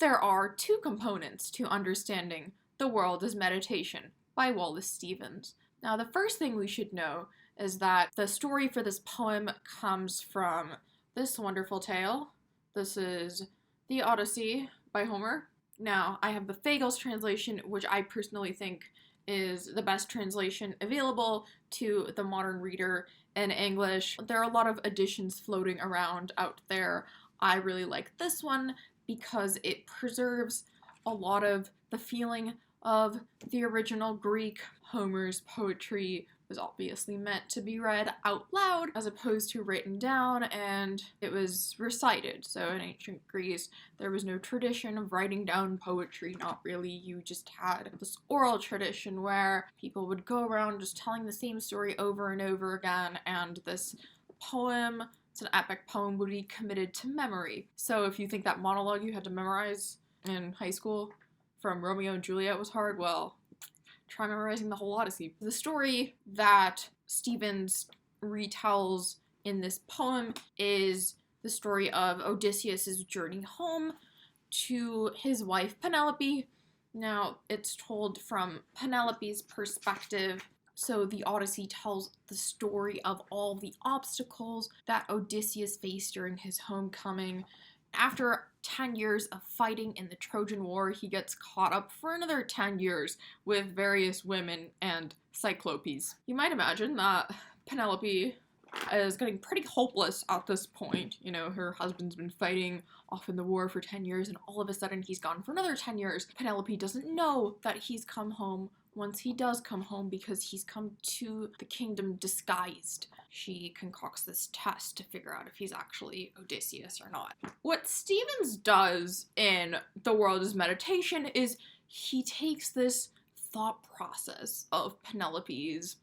There are two components to understanding The World is Meditation by Wallace Stevens. Now, the first thing we should know is that the story for this poem comes from this wonderful tale. This is the Odyssey by Homer. Now, I have the Fagles translation, which I personally think is the best translation available to the modern reader in English. There are a lot of editions floating around out there. I really like this one because it preserves a lot of the feeling of the original Greek. Homer's poetry was obviously meant to be read out loud as opposed to written down, and it was recited. So in ancient Greece, there was no tradition of writing down poetry, not really. You just had this oral tradition where people would go around just telling the same story over and over again, and this poem, it's an epic poem, would be committed to memory. So if you think that monologue you had to memorize in high school from Romeo and Juliet was hard, well, try memorizing the whole Odyssey. The story that Stevens retells in this poem is the story of Odysseus' journey home to his wife Penelope. Now, it's told from Penelope's perspective, so the Odyssey tells the story of all the obstacles that Odysseus faced during his homecoming. After 10 years of fighting in the Trojan War, he gets caught up for another 10 years with various women and cyclopes. You might imagine that Penelope is getting pretty hopeless at this point. You know, her husband's been fighting off in the war for 10 years, and all of a sudden he's gone for another 10 years. Penelope doesn't know that he's come home once he does come home because he's come to the kingdom disguised. She concocts this test to figure out if he's actually Odysseus or not. What Stevens does in The World is Meditation is he takes this thought process of Penelope's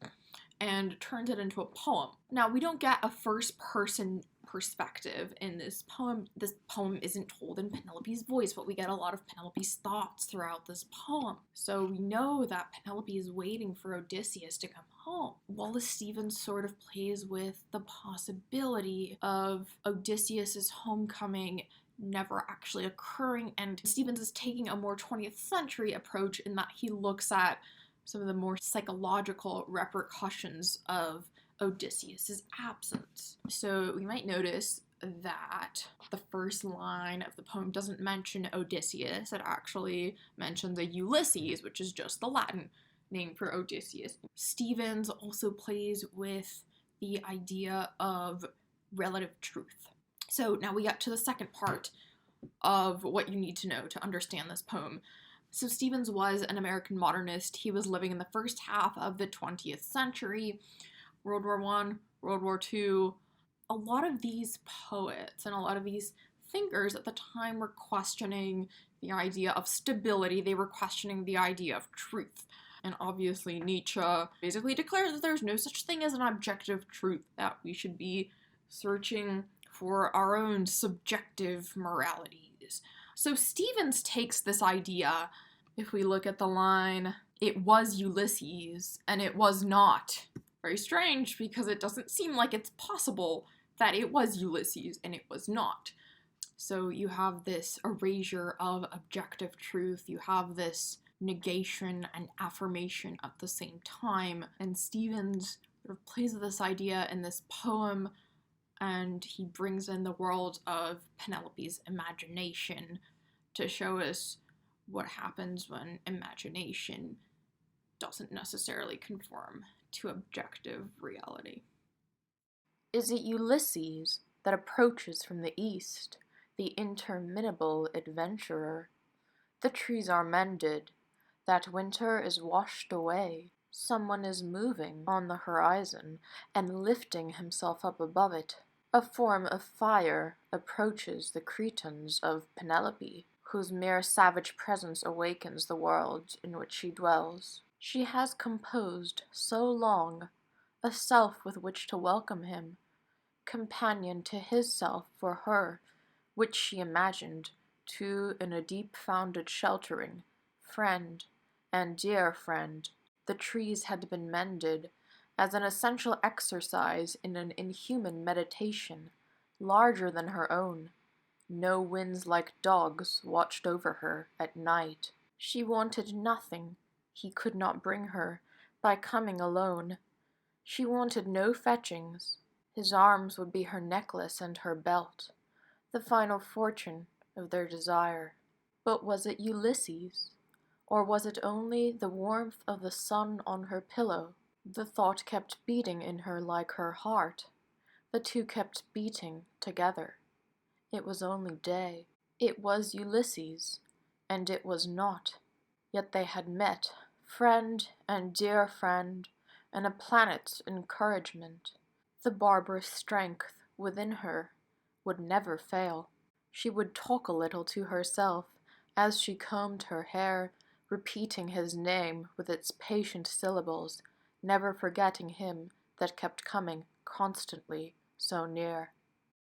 and turns it into a poem. Now, we don't get a first-person perspective in this poem. This poem isn't told in Penelope's voice, but we get a lot of Penelope's thoughts throughout this poem. So we know that Penelope is waiting for Odysseus to come home. Wallace Stevens sort of plays with the possibility of Odysseus's homecoming never actually occurring, and Stevens is taking a more 20th century approach in that he looks at some of the more psychological repercussions of Odysseus' absence. So we might notice that the first line of the poem doesn't mention Odysseus. It actually mentions a Ulysses, which is just the Latin name for Odysseus. Stevens also plays with the idea of relative truth. So now we get to the second part of what you need to know to understand this poem. So Stevens was an American modernist. He was living in the first half of the 20th century. World War I, World War II. A lot of these poets and a lot of these thinkers at the time were questioning the idea of stability. They were questioning the idea of truth. And obviously Nietzsche basically declared that there's no such thing as an objective truth, that we should be searching for our own subjective moralities. So Stevens takes this idea, if we look at the line, it was Ulysses and it was not. Very strange, because it doesn't seem like it's possible that it was Ulysses and it was not. So you have this erasure of objective truth, you have this negation and affirmation at the same time, and Stevens sort of plays with this idea in this poem, and he brings in the world of Penelope's imagination to show us what happens when imagination doesn't necessarily conform to objective reality. Is it Ulysses that approaches from the east, the interminable adventurer? The trees are mended, that winter is washed away. Someone is moving on the horizon and lifting himself up above it. A form of fire approaches the cretins of Penelope, whose mere savage presence awakens the world in which she dwells. She has composed so long a self with which to welcome him, companion to his self for her, which she imagined, two in a deep-founded sheltering, friend and dear friend. The trees had been mended as an essential exercise in an inhuman meditation, larger than her own, No winds like dogs watched over her at night. She wanted nothing he could not bring her by coming alone. She wanted no fetchings. His arms would be her necklace and her belt, the final fortune of their desire. But was it Ulysses? Or was it only the warmth of the sun on her pillow? The thought kept beating in her like her heart. The two kept beating together. It was only day. It was Ulysses, and it was not. Yet they had met, friend and dear friend, and a planet's encouragement. The barbarous strength within her would never fail. She would talk a little to herself as she combed her hair, repeating his name with its patient syllables, never forgetting him that kept coming constantly so near.